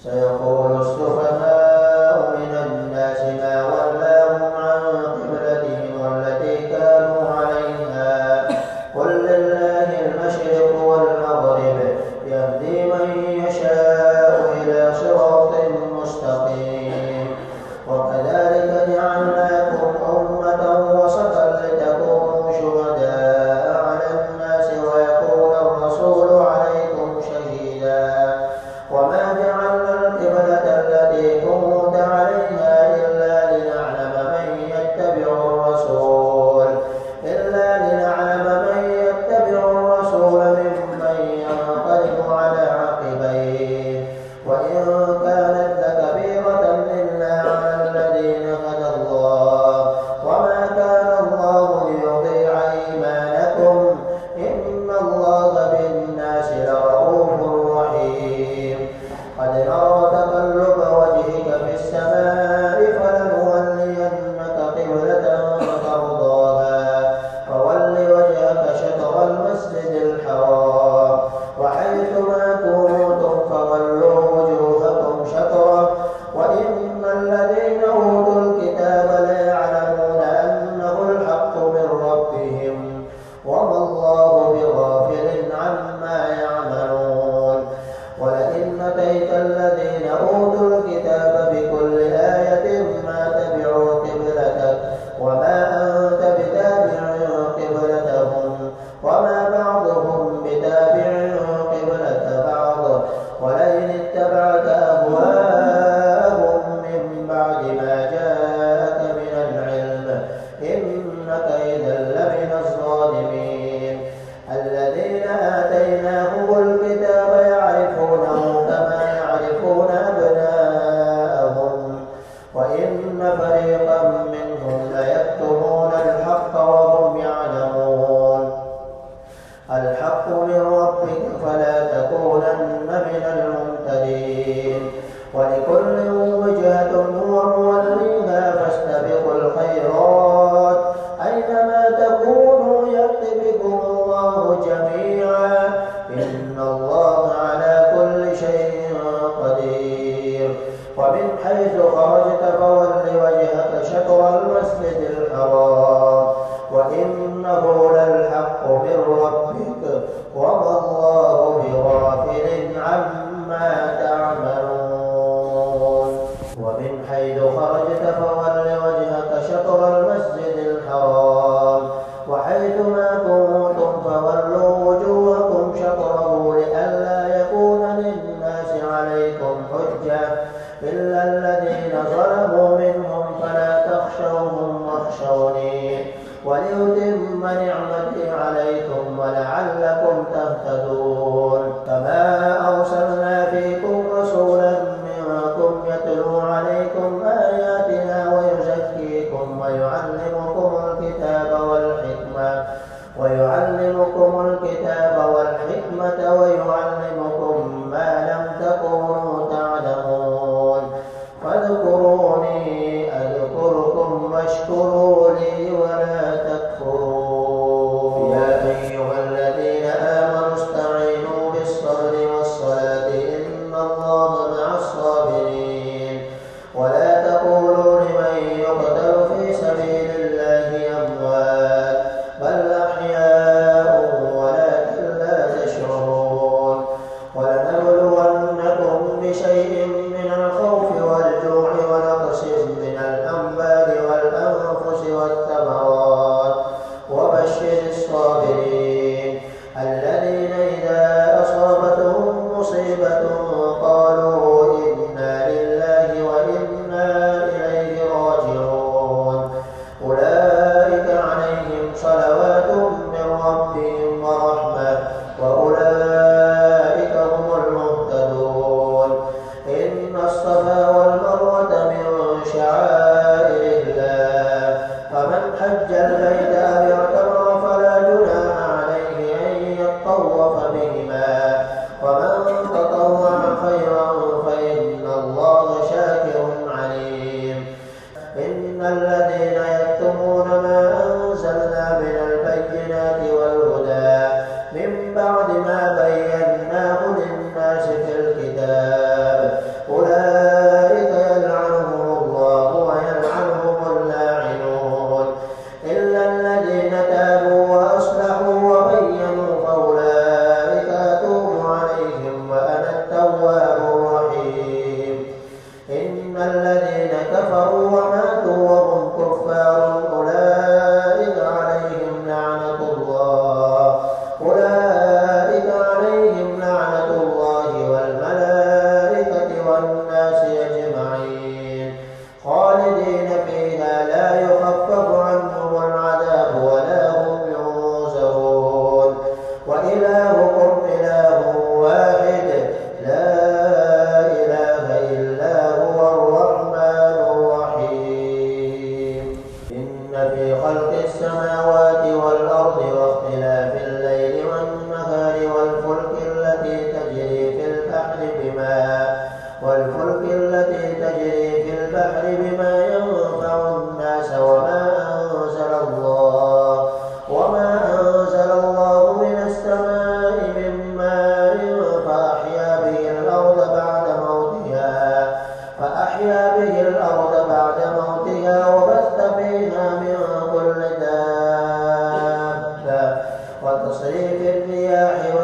سيقول السفهاء من الناس ما ولاهم عن قبلتهم التي كانوا عليها قل لله المشرق والمغرب يهدي من يشاء إلى صراط مستقيم وكذلك جعلناكم أمة وسطا لتكونوا شهداء على الناس ويكون الرسول عليكم شهيدا وما جعلنا القبلة التي كنت عليها إلا لنعلم من يتبع الرسول ممن ينقلب على عقبيه وإن كانت لكبيرة إلا على الذين هدى الله وما كان الله ليضيع إيمانكم إن الله بالناس لرؤوف رحيم قد نرى تقلب وجهك في السماء فلنولينك قبلة ترضاها فول وجهك شطر المسجد الحرام وحيثما كنتم فولوا وجوهكم شطره وإن الذين أوتوا الكتاب ليعلمون أنه الحق من ربهم وما الله بغافل عما يعملون ولئن أتيت الذين أوتوا الكتاب بكل آية ما تبعوا قبلتك وما أنت بتابع قبلتهم وما بعضهم بتابع قبلة بعض ولئن اتبعت أهواءهم من بعد ما جاءك من العلم إنك إذا لمن الظالمين الذين آتيناهم الكتاب يعرفونه كما يعرفون أبناءهم وإن فريقا منهم ليكتمون الحق وهم يعلمون الحق من ربك فلا تكونن من الممتدين ولكل وجهة هو موليها فاستبقوا الخيرات أينما تكونوا يأت بكم الله جميعا إن الله على كل شيء قدير ومن حيث خرجت فول وجهك شطر المسجد الحرام وإنه للحق من ربك وما الله بغافل عما تعملون ومن حيث خرجت فول وجهك شطر المسجد الحرام وحيثما كنتم فولوا وجوهكم شطره لئلا يكون للناس عليكم حجة إلا الذين ظلموا منهم فلا تخشوهم واخشوني وليتم نعمتي عليكم ولعلكم تهتدون كما أرسلنا فيكم رسولا منكم يتلو عليكم آياتنا ويزكيكم ويعلمكم ويعلمكم ما لم تكونوا تعلمون فاذكروني أذكركم واشكروا لي ولا تكفرون يا أيها الذين آمنوا استعينوا البحر بما ينفع الناس وما أنزل الله من السماء من ماء فأحيا به الأرض بعد موتها وبث فيها من كل دابة وتصريف الرياح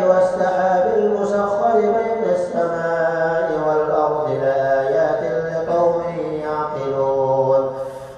والسحاب المسخر بين السماء والأرض لآيات لقوم يعقلون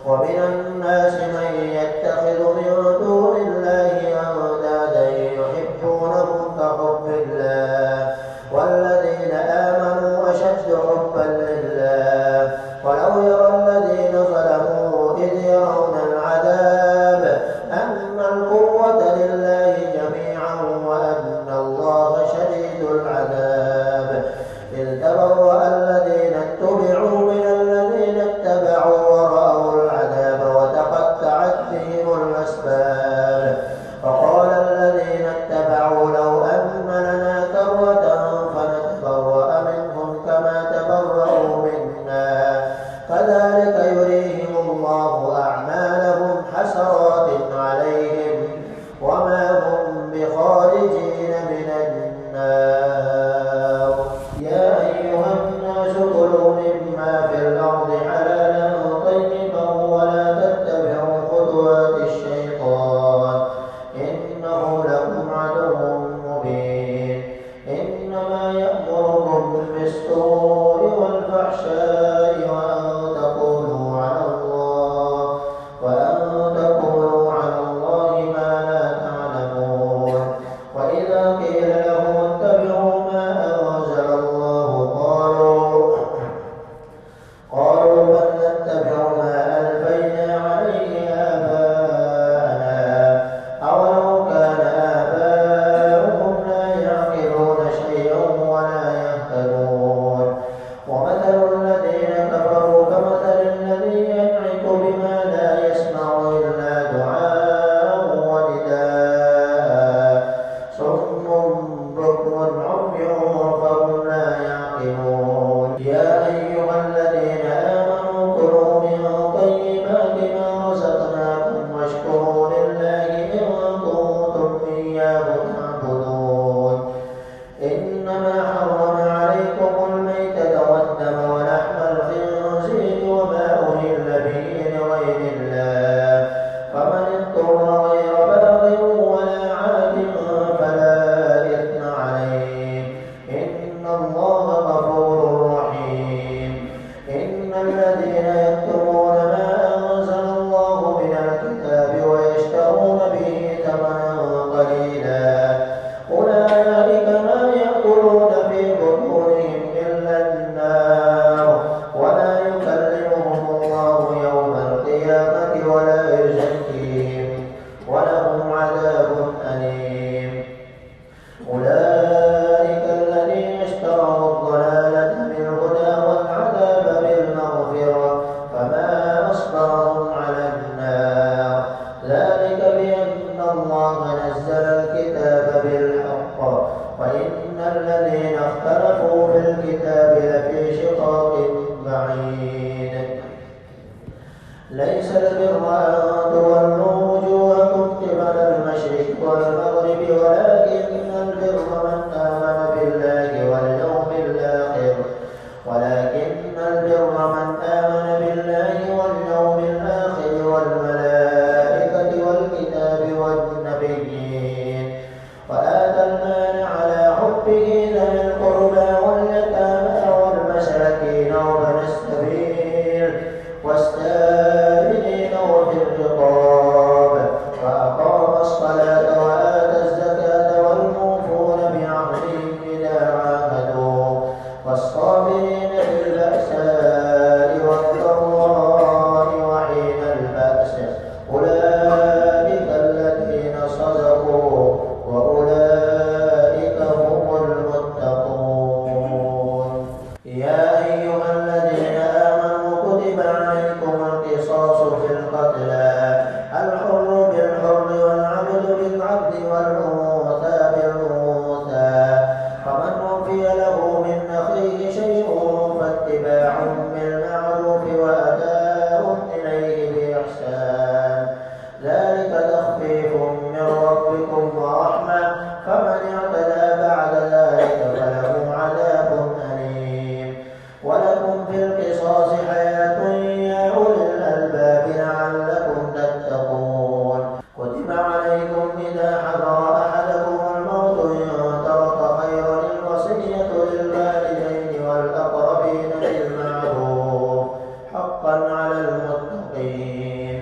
ومن الناس من يتخذ من دون الله أندادا يحبونهم كحب الله والذين آمنوا أشد حبا لله ولو يرى الذين ظلموا إذ يرون العذاب أن القوة لله جميعا وأن الله شديد العذاب إذ تبرأ الذين اتبعوا من الذين اتبعوا ورأوا العذاب وتقطعت بهم الأسباب فقال الذين اتبعوا لو أن لنا كرة فنتبرأ منهم كما تبرأوا منا كذلك يريهم الله أعمالهم حسرات عليهم وما هم بخارجين من النار يا أيها الناس كلوا مما في الأرض حلالا طيبا ولا تتبعوا خطوات الشيطان إنه لكم عدو مبين إنما يأمركم بالسوء والفحشاء وأن تقولوا على الله ما لا تعلمون وإذا قيل لهم اتبعوا ما أنزل الله قالوا بل نتبع ما ألفينا عليه آباءنا أولو كان آباؤهم لا يعقلون شيئا ولا يهتدون ومثل الذين كفروا كمثل الذي ينعق بما لا يسمع إلا دعاء ونداء صم الرحمة فمن اعتدى بعد ذلك فله عذاب أليم. ولكم في القصاص حياة يا أولي الألباب لعلكم تتقون. كتب عليكم إذا حضر أحدكم الموت إن ترك خيرا الوصية للوالدين والأقربين بالمعروف حقا على المتقين.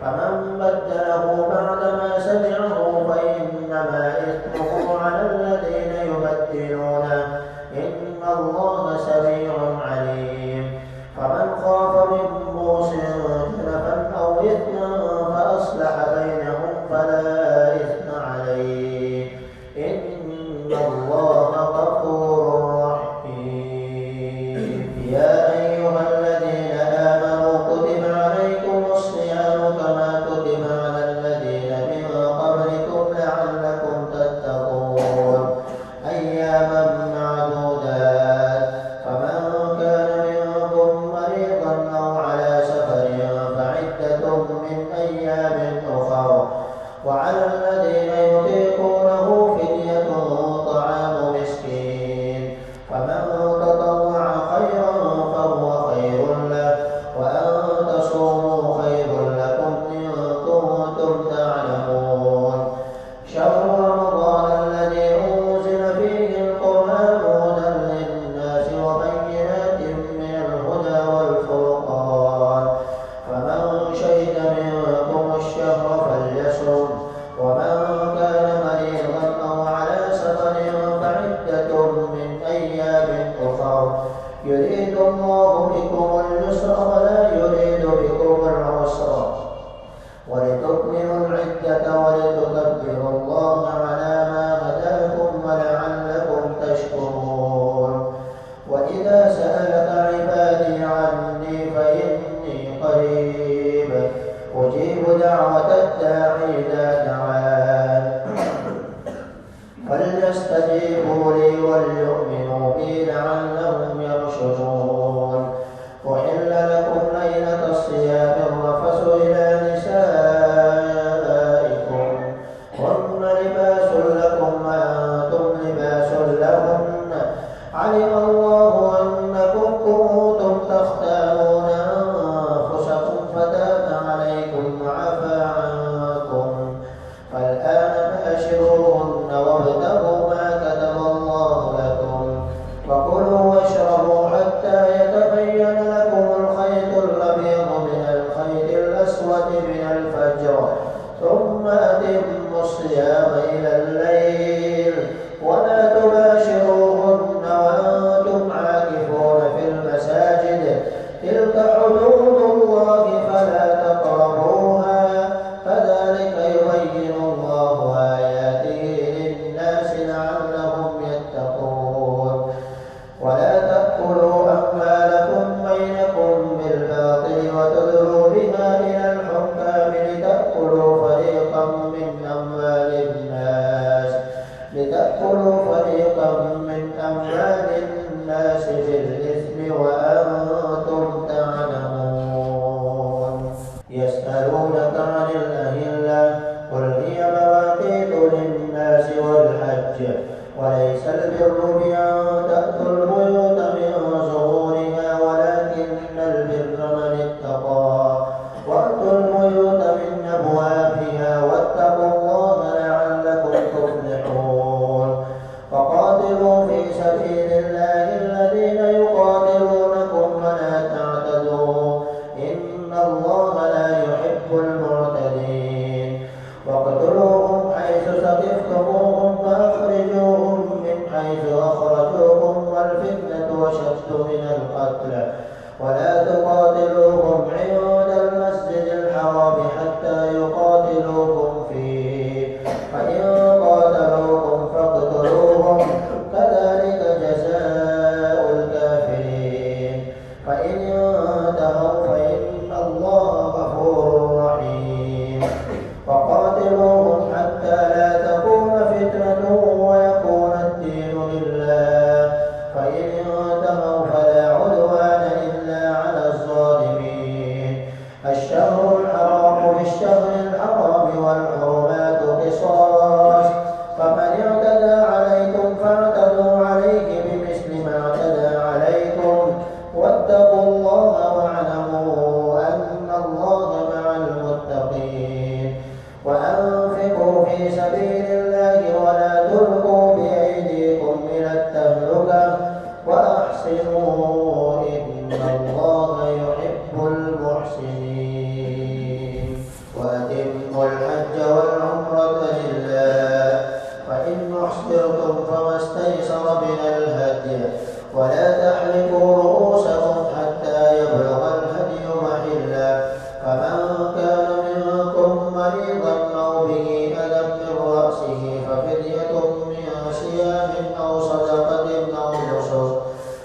فمن بدله بعدما سمعه فإنما إثمه على الذين يبدلونه إن الله سميع عليم. فمن خاف من موص جنفا أو إثما فأصلح بينهم فلا إثم عليه إن الله غفور رحيم. يا أيها الذين آمنوا كتب عليكم الصيام كما كتب على الذين من قبلكم لعلكم تتقون أياما معدودات. فمن كان منكم مريضا أو على سفر فعدة من أيام أخر. وعلى الذين يطيقونه فدية طعام مسكين. فمن تطوع خيرا فهو خير له وأن تصوموا خير لكم إن كنتم تعلمون. شهر رمضان الذي أنزل فيه القرآن هدى للناس وبينات من الهدى والفرقان. فمن شهد منكم الشهر فليصم. ومن كان مريضا أو على سفر فعدة من أيام أخر. يريد الله بكم اليسر ولا يريد بكم العسر ولتكملوا العدة ولتكبروا الله على ما هداكم ولعلكم تشكرون. وإذا سألك عبادي عني فإني قريب أجيب دعوة الداعي إذا دعان فليستجيبوا لي وليؤمنوا بي لعلهم يرشدون. أحل لكم ليلة الصيام الرفث إلى نسائكم هن لباس لكم وأنتم لباس لهن. علم الله أنكم كنتم تختارون أنفسكم فتاب عليكم وعفى عنكم فالآن باشروهن وابتغوا ما كتب الله لكم وكلوا واشربوا حتى يتبين لكم الخيط الأبيض من الخيط الأسود من الفجر ثم أتموا الصيام إلى الليل ولا تباشروهن وأنتم عاكفون في المساجد تلك حدود الله فلا تقربوها كذلك يبين الله آياته للناس لعلهم يتقون. ولا تأكلوا أموالكم بينكم بالباطل وتدلوا بها إلى الحكام لتأكلوا فريقا من أموال الناس بالإثم وأنتم تعلمون. يسألونك عن الأهلة قل هي مواقيت للناس والحج وليس البر بأن تأتوا البيوت من ظهورها ولكن البر من اتقى وأتوا البيوت من أبوابها واتقوا الله لعلكم تفلحون. فقاتلوا في سبيل الله الذين يقاتلونكم ولا تعتدوا إن الله لا يحب المعتدين. واقتلوهم حيث ثقفتموهم وأخرجوهم من حيث أخرجوكم والفتنة أشد من القتل ولا تقاتلوهم عند المسجد الحرام حتى يقاتلوكم فيه فإن قاتلوكم فاقتلوهم كذلك جزاء الكافرين. فإن انتهوا فإن الله غفور رحيم. وقاتلوهم حتى لا تكون فتنة ويكون الدين لله فإن انتهوا فلا عدوان إلا على أحصرتم فما استيسر من الهدي ولا تحلقوا رؤوسكم حتى يبلغ الهدي محله فمن كان منكم مريضا أو به أذى من رأسه ففدية من صيام أو صدقة أو نسك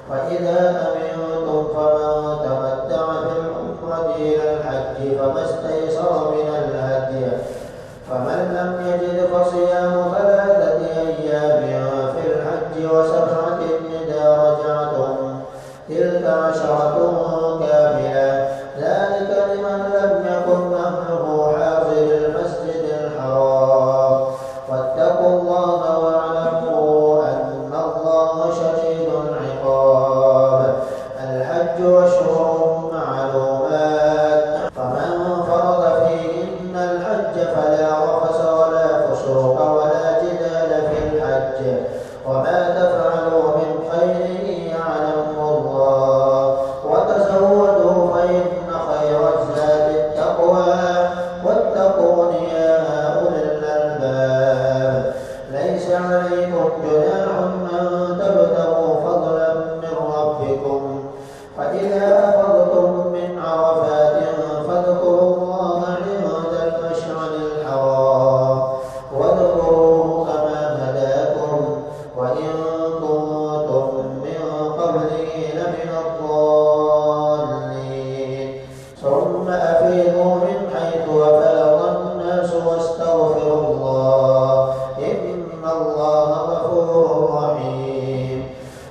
فإذا أمنتم فمن تمتع بالعمرة إلى الحج فما استيسر من الهدي فمن لم يجد فصيام 3 أيام في الحج و7 إذا رجعتم تلك 10 كاملة ذلك لمن لم يكن أهله حاضر المسجد الحرام واتقوا الله واعلموا أن الله شديد العقاب الحج أشهر معلومات فمن فرض فيهن الحج فلا رفث ولا فسوق ولا جدال في الحج وما تفعلوا من خير يعلمه الله وتزودوا فإن خير الزاد التقوى واتقون يا أولي الألباب ليس عليكم جناح أن تبتغوا فضلا من ربكم فإذا أفضتم من عرفات فاذكروا الله عند المشعر الحرام واذكروه كما هداكم وإن كنتم من قبله لمن الضالين ثم أفيضوا من حيث أفاض الناس واستغفروا الله إن الله غفور رحيم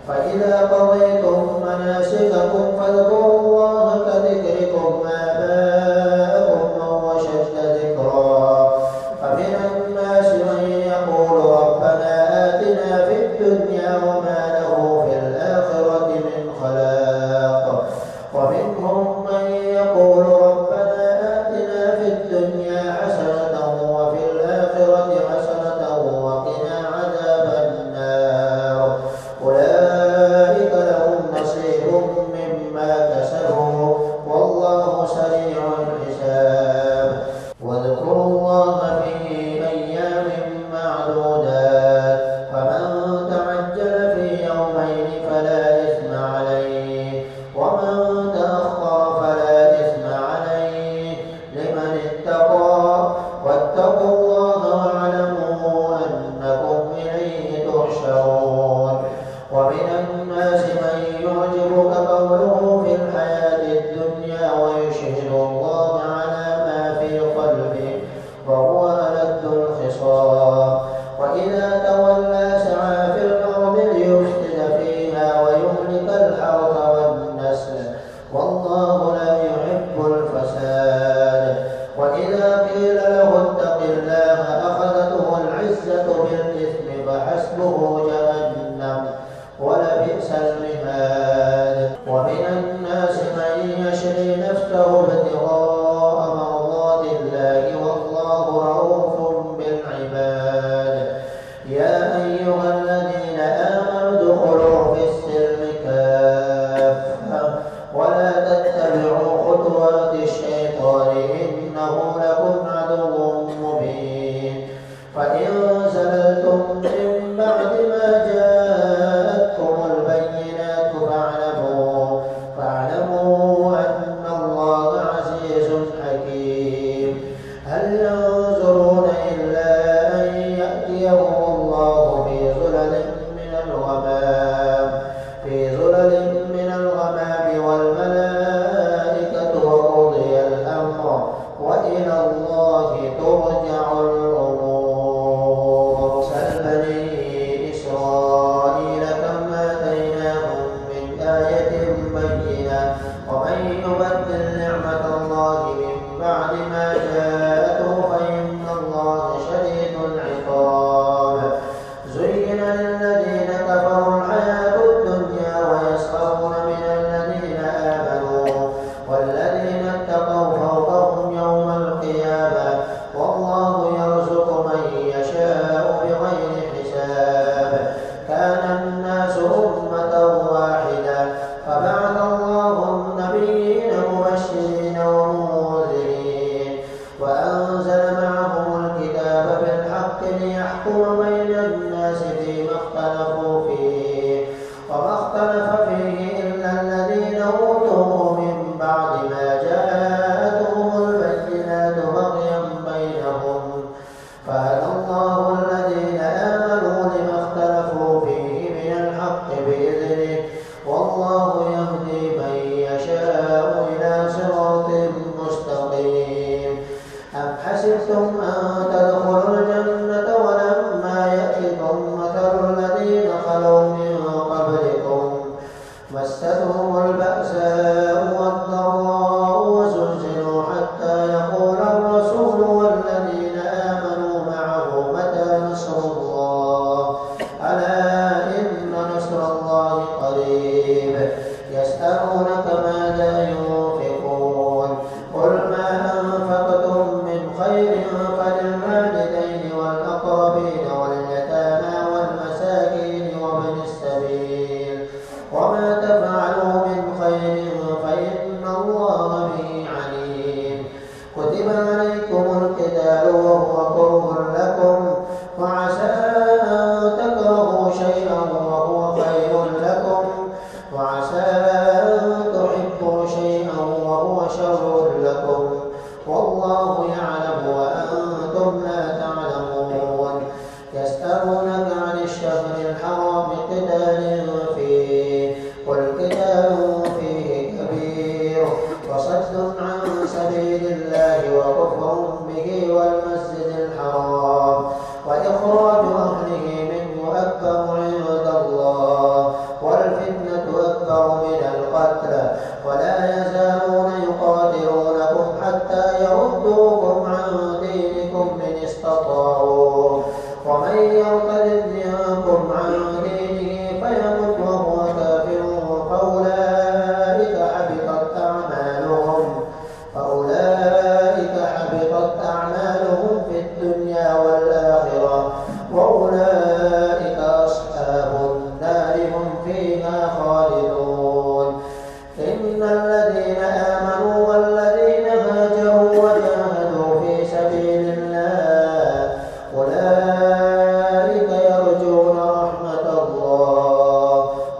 فإذا قضيتم مناسككم فاذكروا الله كذكركم آباءكم أو أشد ذكرا فمن الناس من يقول ربنا آتنا في الدنيا وما له في الآخرة من خلاق ومنهم من يقول ربنا آتنا في الدنيا حسنة وفي الآخرة حسنة وقنا عذاب النار أولئك لهم نصيب مما كسبوا والله سريع الحساب واذكروا الله في أيام معدودات فمن تعجل في يومين فلا إثم عليه ومن تأخر فلا إثم عليه لمن اتقى واتقوا الله واعلموا أنكم إليه تحشرون ومن الناس من يعجبك قوله في الحياة الدنيا ويشهد الله على ما في قلبه وهو ألد الخصام وإذا تولى سعى في الأرض ليفسد فيها ويهلك الحرث والنسل والله لا يحب الفساد وإذا قيل له اتق الله أخذته العزة بالإثم فحسبه جهنم ولبئس المهاد ومن الناس من يشري نفسه ابتغاء مرضات الله والله رؤوف بالعباد يا أيها الذين آمنوا ادخلوا في السلم كافة ولا تتبعوا خطوات الشيطان إنه لكم عدو مبين فإن زللتم من بعد ما جاءتكم البينات فاعلموا أن الله عزيز حكيم هل ينظرون إلا أن يأتيهم الله في ظلل فيما اختلفوا فيه وما اختلف فيه إلا الذين أوتوه من بعد ما جاءتهم البينات بغيا بينهم فهدى الله الذين آمنوا لما اختلفوا فيه من الحق بإذنه والله يهدي من يشاء إلى صراط مستقيم. أم حسبتم أن تدخلوا الجنة ولما يأتكم مثل الذين خلوا من قبلكم مستهم البأساء والضراء وزلزلوا حتى يقول الرسول والذين آمنوا معه متى نصر الله ألا إن نصر الله قريب. يسألونك ماذا ينفقون قل ما أنفقتم من خير فللوالدين والأقربين واليتامى والمساكين وابن السبيل وما تفعلوا من خير فإن الله به عليم. كتب عليكم القتال وهو كره لكم وعسى أن تكرهوا شيئا وهو خير لكم وعسى أن تحبوا شيئا وهو شر لكم والله يعلم وأنتم لا تعلمون. يسألونك عن الشهر الحرام قتال فيه قل قتال فيه كبير وصد عن سبيل الله وكفر به والمسجد الحرام وإخراج أهله منه أكبر عند الله والفتنة أكبر من القتل ولا يزالون يقاتلونكم حتى يردوكم عن دينكم إن استطاعوا ومن يرتد منكم عن دينه فيمت وهو كافر فأولئك حبطت أعمالهم في الدنيا والآخرة وأولئك أصحاب النار هم فيها خالدون. إن الذين آمنوا والذين هاجروا وجاهدوا في سبيل الله أولئك يرجون رحمة الله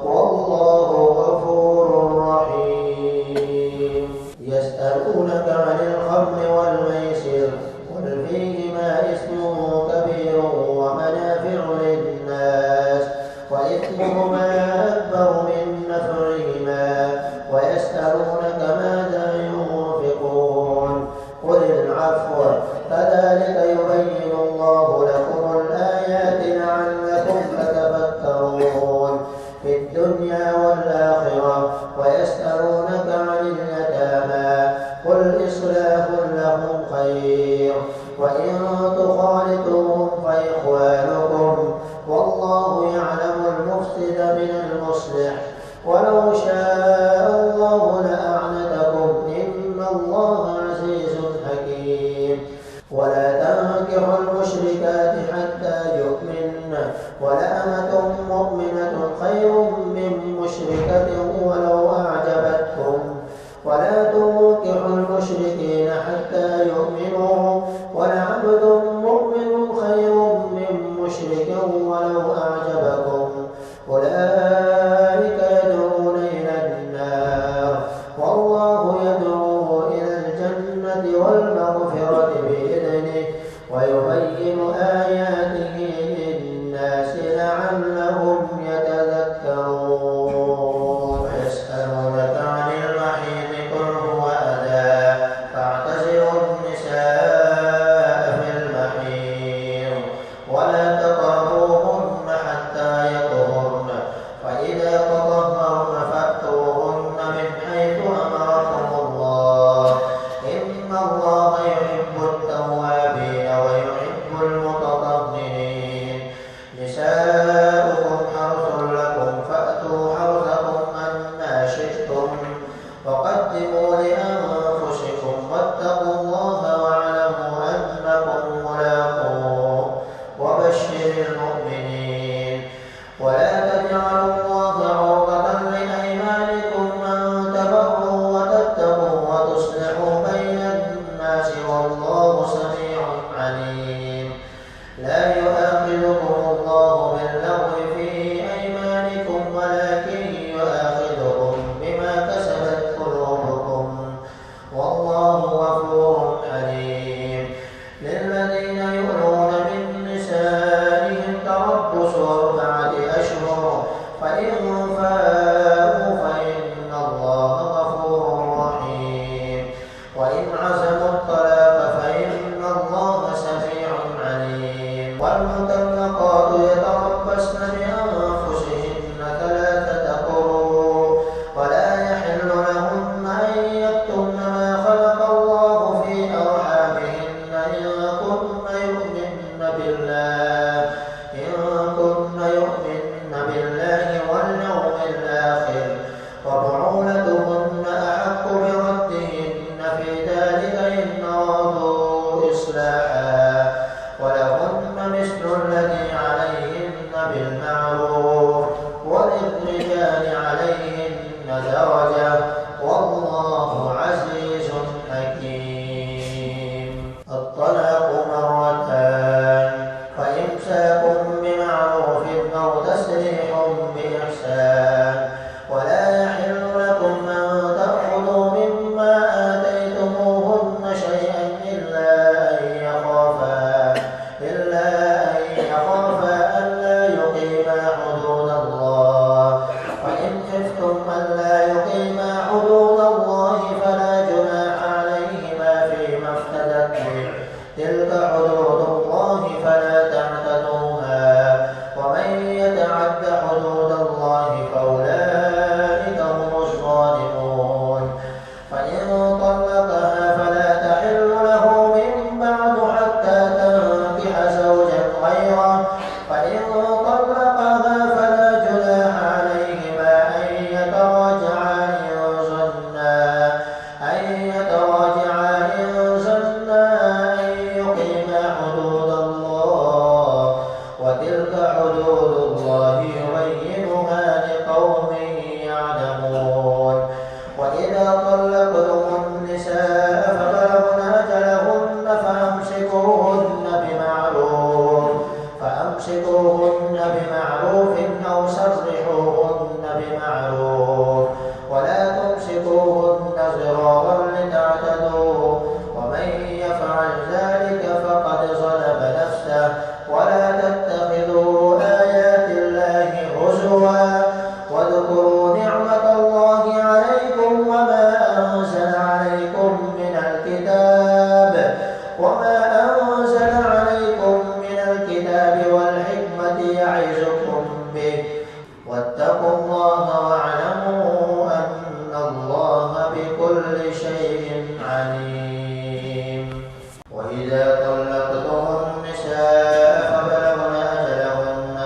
والله غفور رحيم. يسألونك عن الخمر والميسر قل فيهما إثم كبير ومنافع للناس وإثمهما أكبر من نفعهما ويسألونك ماذا ينفقون قل العفو كذلك يبين الله لكم الآيات لعلكم تتفكرون في الدنيا والآخرة. ويسألونك عن اليتامى قل إصلاح لهم خير وإن تخالطوهم فإخوانكم والله يعلم المفسد من المصلح ولو شاء الله لأعنتكم إن الله عزيز حكيم. ولا تنكحوا المشركات حتى يؤمن ولأمة مؤمنة خير من مشركة ولو أعجبتكم ولا تنكحوا المشركين حتى يؤمنوا ولعبد مؤمن خير من مشرك ولو أعجبكم أولئك يدعون إلى النار والله يدعو إلى الجنة والمغفرة بإذنه ويبين آياته للناس لعلهم يتذكرون. ويسألونك عن المحيض قل هو أذى فاعتزلوا النساء في المحيض ولا تقربوهن حتى يطهرن فإذا تطهرن فأتوهن من حيث أمركم الله إن الله يحب التوابين ويحب المتطهرين. نساؤكم حرث لكم فأتوا حرثكم أنى شئتم وقدموا لأنفسكم واتقوا الله واعلموا أنكم ملاقوه وبشر المؤمنين. ولا تجعلوا الله عرضة لأيمانكم أن تبروا وتتقوا وتصلحوا بين الناس والله سميع عليم. لا يؤاخذكم الله باللغو باللغو في أيمانكم ولكن يؤاخذكم بما كسبت قلوبكم والله غفور حليم. للذين يؤلون من نسائهم تربص 4 أشهر فإن فاءوا فإن الله غفور رحيم. وإن عزموا الطلاق فإن الله سميع عليم. والمطلقات يتربصن بأنفسهن 3 قروء ولا يحل لهن أن يكتمن ما خلق الله في أرحامهن إن كن يؤمن بالله واليوم الآخر وبعولتهن أحق بردهن في ذلك إن أرادوا إصلاحا ولهن مثل الذي عليهن بالمعروف وللرجال عليهن درجة والله عزيز حكيم. الطلاق 2 فإمساك بمعروف أو تسريح بإحسان ولا يحل لكم أن تأخذوا مما آتيتموهن شيئا إلا أن يخافا ألا يقيما حدود الله فإن خفتم ألا يقيما حدود الله فلا جناح عليهما فيما افتدت به تلك حدود الله فلا تعتدوها ومن يتعد حدود الله فأولئك هم الظالمون. فإن طلقها فلا تحل له من بعد حتى تنكح زوجا غيره فإن طلقها فلا جناح عليهما أن يتراجعا إن ظنا أن يقيما حدود الله وتلك حدود الله يبينها لقوم يعلمون. وإذا طلقتم النساء فبلغن أجلهن فأمسكوهن بمعروف أو سرحوهن بمعروف ولا تمسكوهن ضرارا لتعتدوا ومن يفعل ذلك فقد ظلم نفسه ولا تتخذوا آيات الله هزوا واذكروا نعمة الله عليكم وما أنزل عليكم من الكتاب والحكمة يعظكم به واتقوا الله واعلموا أن الله بكل شيء عليم. وإذا طلقتم النساء فبلغن أجلهن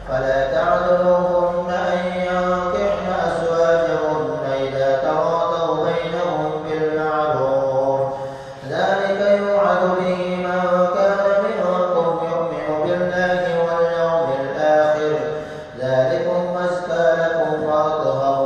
فلا تعذروهن أن ينكحن أزواجهن إذا تراضوا بينهم بالمعروف ذلك يوعظ به من كان منكم يؤمن بالله واليوم الآخر ذلكم أزكى لكم وأطهر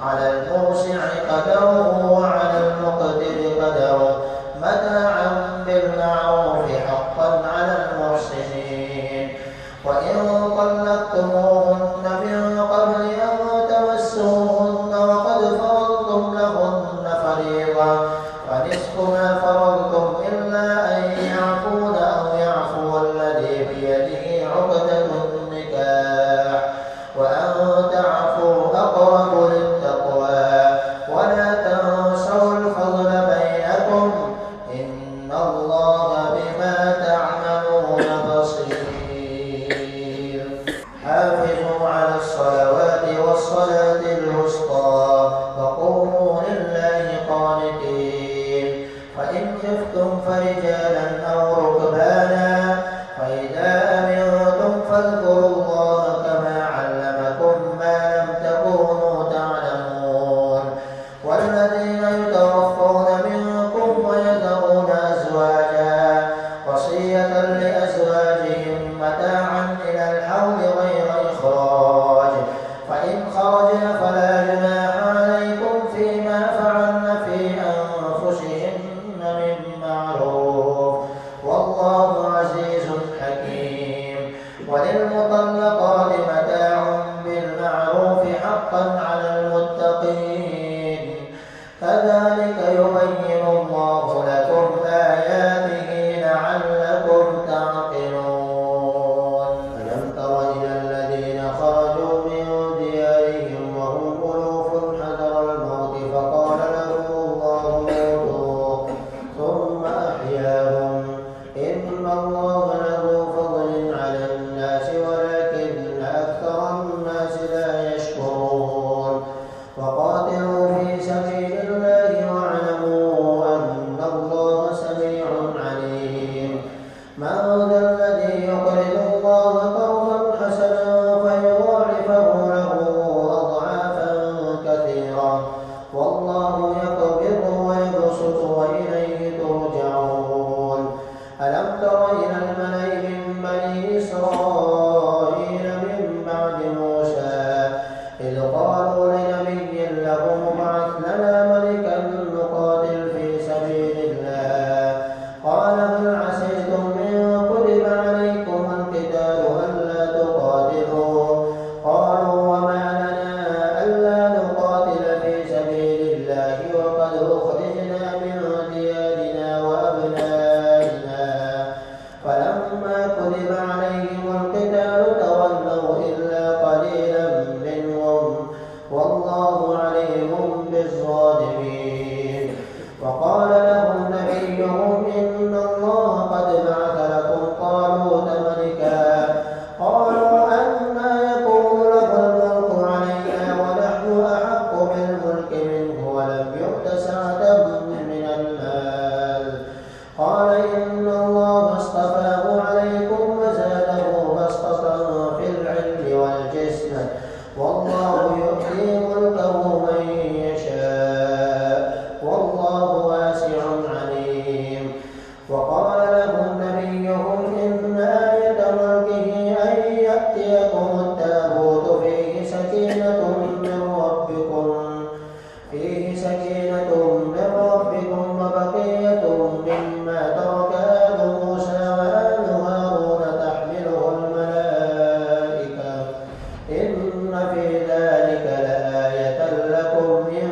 على الموسع قدره وعلى المقتر قدره متاعا بالمعروف حقا على المحسنين. وإن طلقتموهن من قبل أن تمسوهن وقد فرضتم لهن فريضة فنصف ما فرضتم إلا أن يعفون أو يعفو الذي بيده عقدة النكاح وأن تعفوا أقرب للتقوى ولا تنسوا الفضل بينكم إن الله بما تعملون بصير. حافظوا على الصلوات والصلاة الوسطى وقوموا لله قانتين. فإن خفتم فرجالا أو ركبانا فإذا أمنتم فاذكروا الله كما علمكم ما لم تكونوا تعلمون. والذين يتوفون منكم ويذرون أزواجا وصية لأزواجهم متاعا إلى الحول غير إخراج فإن خرجن فلا جناح عليكم فيما فعلن في أنفسهن من معروف والله عزيز حكيم. وللمطلقات متاع بالمعروف حقا على المتقين. كذلك يبين الله لكم آياته لعلكم تعقلون. ألم تر إلى الذين خرجوا من ديارهم وهم ألوف حذر الموت فقال لهم الله موتوا ثم أحياهم إن الله لذو فضل على الناس ولكن أكثر الناس لا يشكرون. وقاتلوا في سبيل الله واعلموا أن الله سميع عليم. من ذا الذي يقرض الله قرضا حسنا فيضاعفه له أضعافا كثيرة والله يقبض ويبسط وإليه ترجعون. ألم تر إلى الملأ من بني إسرائيل من بعد موسى إذ قالوا لنبي له ابعث لنا ملكا نقاتل في سبيل الله قال هل عسيتم إن كتب عليكم القتال ألا تقاتلوا قالوا وما لنا ألا نقاتل في سبيل الله وقد أخرجنا من ديارنا وأبنائنا فلما كتب عليهم القتال تولوا إلا قليلا منهم والله عليم بالظالمين. وقال لهم نبيهم إن الله قد بعث لكم طالوت ملكا قالوا أنى يكون له الملك علينا ونحن أحق بالملك منه ولم يؤت سعة من المال قال إن الله اصطفاه عليكم وزاده بسطة في العلم والجسم والله يؤتي ملكه من يشاء والله واسع عليم. وقال لهم نبيهم إن آية ملكه أن يأتيكم التابوت فيه سكينة من ربكم وبقية مما ترك آل موسى وآل هارون تحمله الملائكة إن في ذلك لآية لكم إن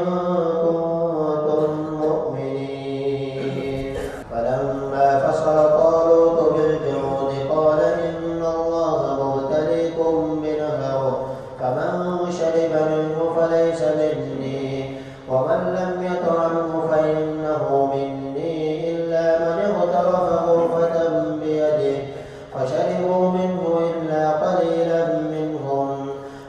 كنتم مؤمنين. فلما فصل طالوت بالجنود قال إن الله مبتليكم بنهر فمن شرب منه فليس مني ومن لم يطعمه فإنه مني إلا من اغترف غرفة بيده فشربوا منه إلا قليلا منهم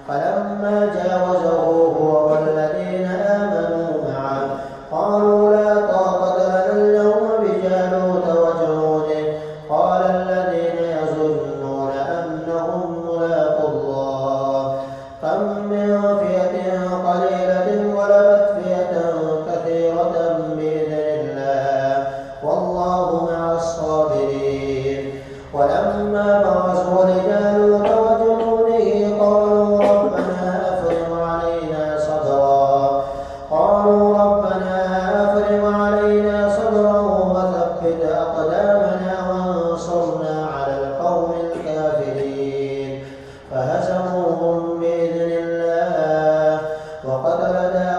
فلما جاوزه هو والذين آمنوا معه قالوا لا طاقة لنا اليوم بجالوت وجنوده قال الذين يظنون أنهم ملاقو الله كم من فئة قليلة غلبت فئة كثيرة بإذن الله ولدا